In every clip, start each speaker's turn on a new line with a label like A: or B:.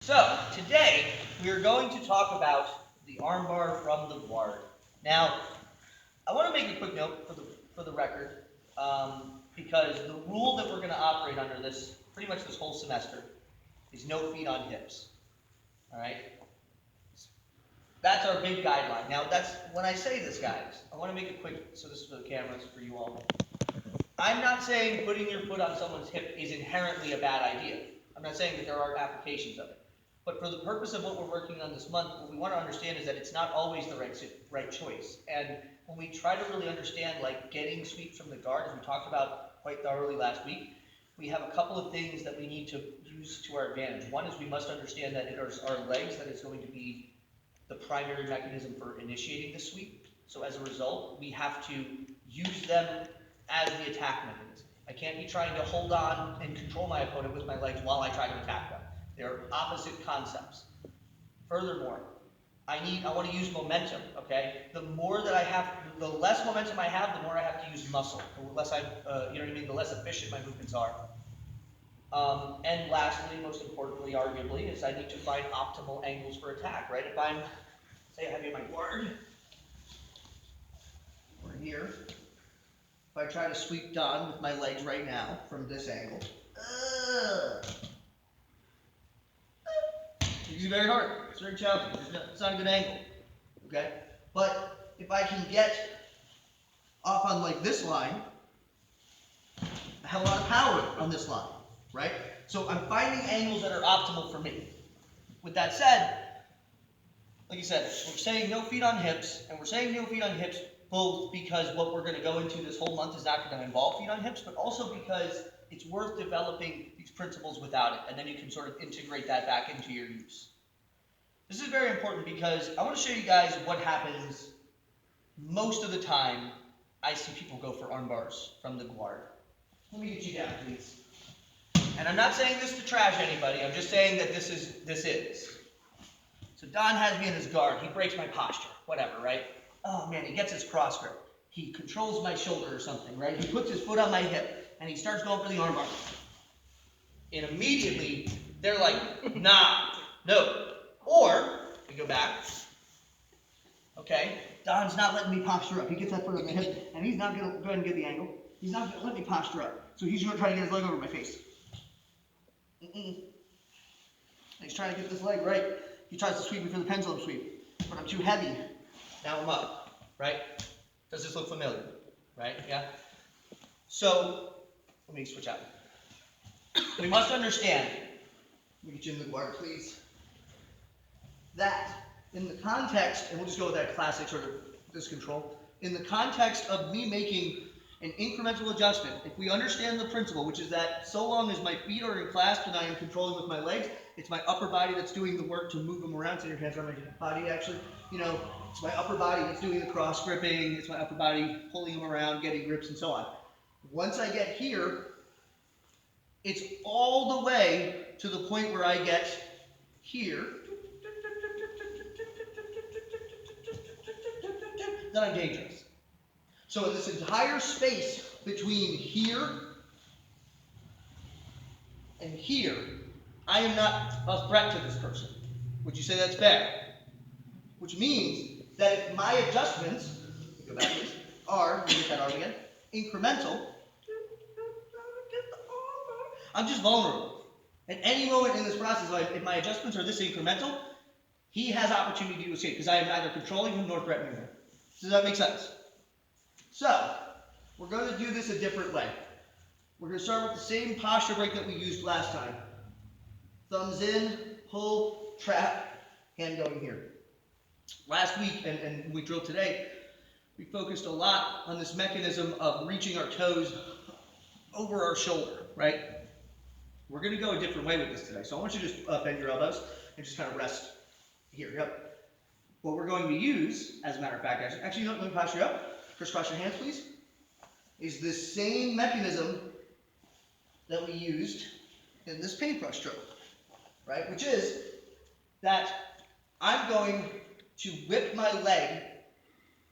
A: So, today we are going to talk about the armbar from the guard. Now, I want to make a quick note for the record, because the rule that we're going to operate under this, pretty much this whole semester, is no feet on hips. All right? That's our big guideline. Now, that's when I say this, guys, I want to make it quick, so this is for the cameras, for you all. I'm not saying putting your foot on someone's hip is inherently a bad idea. I'm not saying that there are applications of it. But for the purpose of what we're working on this month, what we want to understand is that it's not always the right choice. And when we try to really understand, like, getting sweep from the guard, as we talked about quite thoroughly last week, we have a couple of things that we need to use to our advantage. One is we must understand that it is our legs that is going to be the primary mechanism for initiating the sweep. So as a result, we have to use them as the attack mechanism. I can't be trying to hold on and control my opponent with my legs while I try to attack them. They're opposite concepts. Furthermore, I want to use momentum, okay? The more that I have, the less momentum I have, the more I have to use muscle. The less the less efficient my movements are. And lastly, most importantly, arguably, is I need to find optimal angles for attack, right? If I'm, say I have you in my guard, or here, if I try to sweep Don with my legs right now from this angle, it's very hard. It's very challenging. It's not a good angle, okay? But if I can get off on like this line, I have a lot of power on this line, right? So I'm finding angles that are optimal for me. With that said, like I said, we're saying no feet on hips, and we're saying no feet on hips both because what we're going to go into this whole month is not going to involve feet on hips, but also because it's worth developing these principles without it, and then you can sort of integrate that back into your use. This is very important because I want to show you guys what happens most of the time. I see people go for arm bars from the guard. Let me get you down, please. And I'm not saying this to trash anybody. I'm just saying that this is. So Don has me in his guard. He breaks my posture. Whatever, right? Oh man, he gets his cross grip. He controls my shoulder or something, right? He puts his foot on my hip and he starts going for the armbar. And immediately they're like, nah, no. Or we go back. Okay, Don's not letting me posture up. He gets that foot on my hip and he's not going to go ahead and get the angle. He's not going to let me posture up. So he's going to try to get his leg over my face. He's trying to get this leg right. He tries to sweep me for the pendulum sweep, but I'm too heavy. Now I'm up, right? Does this look familiar? Right? Yeah? So, let me switch out. We must understand, let me get you in the guard, please, that in the context, and we'll just go with that classic sort of this control, in the context of me making an incremental adjustment, if we understand the principle, which is that so long as my feet are in clasp and I am controlling with my legs, it's my upper body that's doing the work to move them around. So your hands around my body, actually. It's my upper body that's doing the cross gripping. It's my upper body pulling them around, getting grips, and so on. Once I get here, it's all the way to the point where I get here. Then I'm dangerous. So in this entire space between here and here, I am not a threat to this person. Would you say that's fair? Which means that if my adjustments, go back please, are, let me get that arm again, incremental, I'm just vulnerable. At any moment in this process, if my adjustments are this incremental, he has opportunity to escape because I am neither controlling him nor threatening him. Does that make sense? So, we're going to do this a different way. We're going to start with the same posture break that we used last time. Thumbs in, pull, trap, hand going here. Last week, and we drilled today, we focused a lot on this mechanism of reaching our toes over our shoulder, right? We're going to go a different way with this today. So I want you to just bend your elbows and just kind of rest here. Yep. What we're going to use, as a matter of fact, actually, let me posture you up. Crisscross your hands, please. Is this same mechanism that we used in this paintbrush drill, right? Which is that I'm going to whip my leg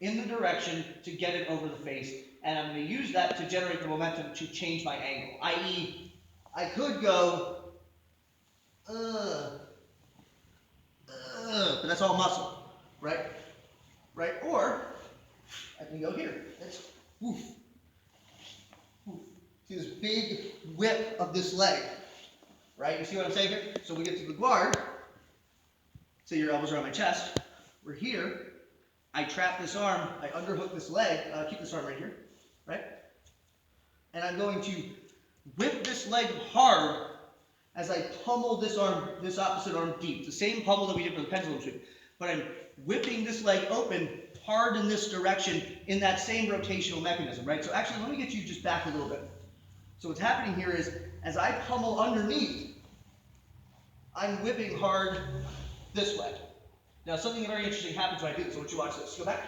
A: in the direction to get it over the face, and I'm going to use that to generate the momentum to change my angle. I.e., I could go, but that's all muscle, right? Right? Or I can go here. That's woof. Woof. See this big whip of this leg, right? You see what I'm saying here? So we get to the guard. Say your elbows are on my chest. We're here. I trap this arm. I underhook this leg. Keep this arm right here, right? And I'm going to whip this leg hard as I pummel this arm, this opposite arm deep. The same pummel that we did for the pendulum sweep. But I'm whipping this leg open hard in this direction in that same rotational mechanism, right? So actually, let me get you just back a little bit. So what's happening here is, as I pummel underneath, I'm whipping hard this way. Now, something very interesting happens when I do this. So I want you to watch this. Go back.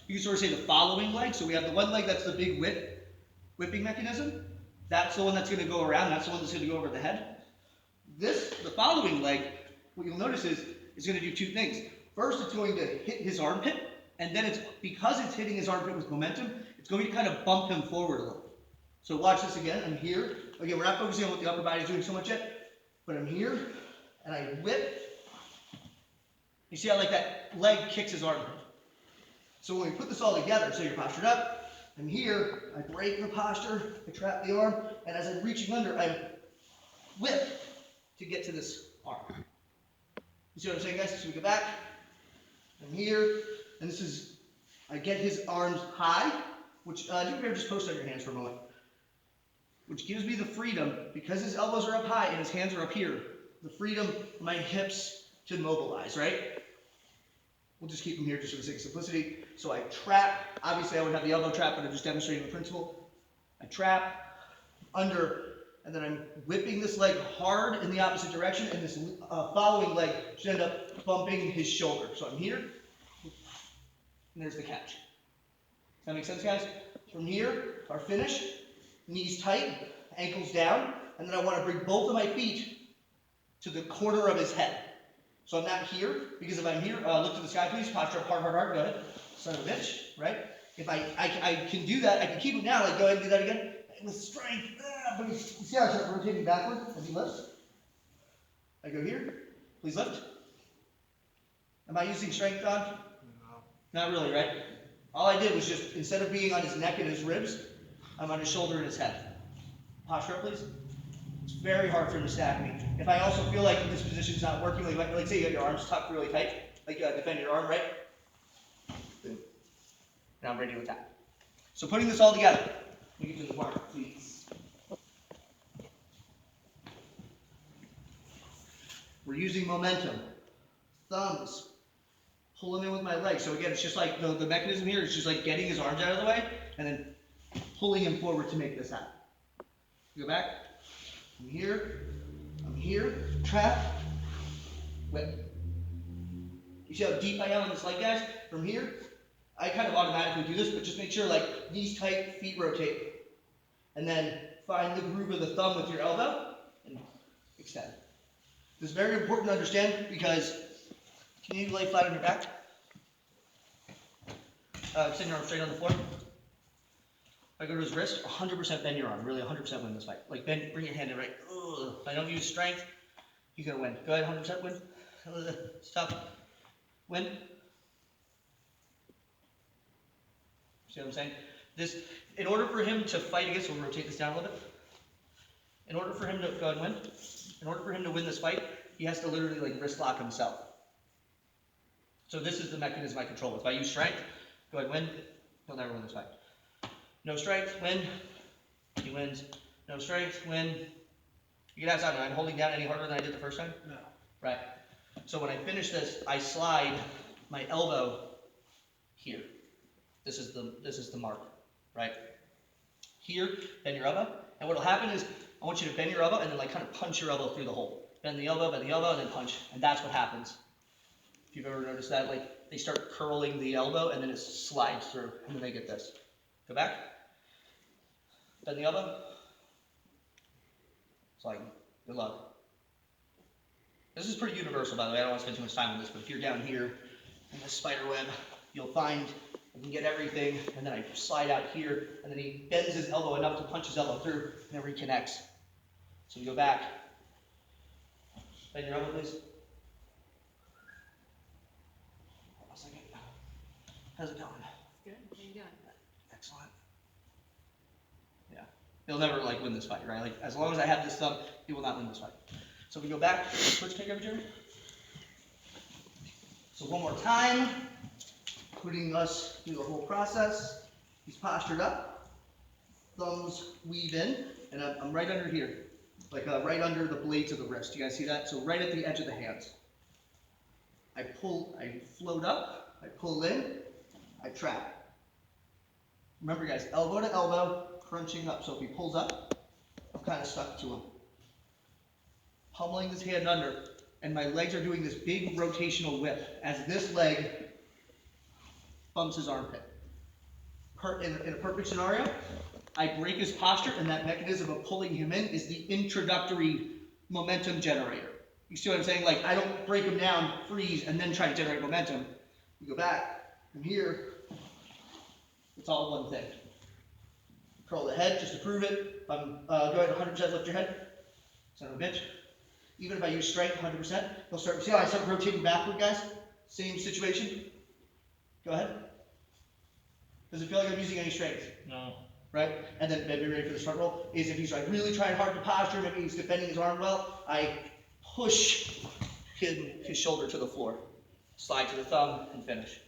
A: You can sort of say the following leg. So we have the one leg that's the big whipping mechanism. That's the one that's going to go around. That's the one that's going to go over the head. The following leg, what you'll notice is going to do two things. First, it's going to hit his armpit, and then because it's hitting his armpit with momentum, it's going to kind of bump him forward a little. So watch this again. I'm here. Again, we're not focusing on what the upper body is doing so much yet, but I'm here, and I whip. You see how like that leg kicks his armpit? So when we put this all together, so you're postured up, I'm here, I break the posture, I trap the arm, and as I'm reaching under, I whip to get to this arm. You see what I'm saying, guys? So we go back, I'm here, and this is, I get his arms high, which, do you ever just post on your hands for a moment? Which gives me the freedom, because his elbows are up high and his hands are up here, the freedom for my hips to mobilize, right? We'll just keep them here just for the sake of simplicity. So I trap. Obviously, I would have the elbow trap, but I'm just demonstrating the principle. I trap, under, and then I'm whipping this leg hard in the opposite direction, and this following leg should end up bumping his shoulder. So I'm here, and there's the catch. Does that make sense, guys? From here, our finish, knees tight, ankles down, and then I want to bring both of my feet to the corner of his head. So I'm not here, because if I'm here, look to the sky, please. Posture up, hard, hard, hard. Go ahead. Son of a bitch, right? If I can do that, I can keep it now. Like, go ahead and do that again. With strength. But you see how I start rotating backward as he lifts? I go here. Please lift. Am I using strength, Don? No. Not really, right? All I did was just, instead of being on his neck and his ribs, I'm on his shoulder and his head. Posture up, please. It's very hard for him to stack me. If I also feel like this position's not working, like say you have your arms tucked really tight, like defend your arm, right? Boom. Now I'm ready with that. So putting this all together, let me get to the mark, please. We're using momentum. Thumbs. Pulling in with my legs. So again, it's just like the mechanism here is just like getting his arms out of the way and then pulling him forward to make this happen. Go back. I'm here, trap, whip. You see how deep I am on this leg, guys? From here, I kind of automatically do this, but just make sure, like, knees tight, feet rotate. And then find the groove of the thumb with your elbow and extend. This is very important to understand because, can you lay flat on your back? Extend your arm straight on the floor. If I go to his wrist, 100% bend your arm. Really 100% win this fight. Like bend, bring your hand in right. Ugh. If I don't use strength, you're going to win. Go ahead, 100% win. Stop. Win. See what I'm saying? This, in order for him to fight against, we'll rotate this down a little bit. In order for him to go and win, in order for him to win this fight, he has to literally like wrist lock himself. So this is the mechanism I control with. If I use strength, go ahead and win, he'll never win this fight. No strength, win. He wins. No strength, win. You can ask that, am I holding down any harder than I did the first time? No. Right. So when I finish this, I slide my elbow here. This is the mark, right? Here, bend your elbow. And what will happen is, I want you to bend your elbow and then like kind of punch your elbow through the hole. Bend the elbow, and then punch. And that's what happens. If you've ever noticed that, like they start curling the elbow and then it slides through and then they get this. Go back. Bend the elbow. Slide. Good luck. This is pretty universal, by the way. I don't want to spend too much time on this, but if you're down here in the spider web, you'll find I can get everything, and then I slide out here, and then he bends his elbow enough to punch his elbow through, and then reconnects. So we go back. Bend your elbow, please. Hold on a second. How's it going?
B: Good. How you doing?
A: Excellent. Yeah. He'll never like win this fight, right? Like as long as I have this thumb, he will not win this fight. So we go back, switch kick over, Jeremy. So one more time, putting us through the whole process. He's postured up, thumbs weave in, and I'm right under here, like right under the blades of the wrist. You guys see that? So right at the edge of the hands. I float up, I pull in, I trap. Remember guys, elbow to elbow, crunching up. So if he pulls up, I'm kind of stuck to him. Pummeling this hand under, and my legs are doing this big rotational whip as this leg bumps his armpit. In a perfect scenario, I break his posture, and that mechanism of pulling him in is the introductory momentum generator. You see what I'm saying? Like, I don't break him down, freeze, and then try to generate momentum. You go back, from here, it's all one thing. Curl the head just to prove it. Go ahead, 100% lift your head. Son of a bitch. Even if I use strength, 100%, he'll start, see how I start rotating backward, guys? Same situation. Go ahead. Does it feel like I'm using any strength?
C: No.
A: Right? And then maybe ready for the front roll is if he's like really trying hard to posture, maybe he's defending his arm well, I push his shoulder to the floor. Slide to the thumb and finish.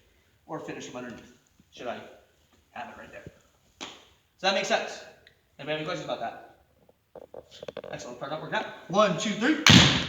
A: Or finish from underneath. Should I have it right there? Does that make sense? Anybody have any questions about that? Excellent. Part up, work out. 1, 2, 3.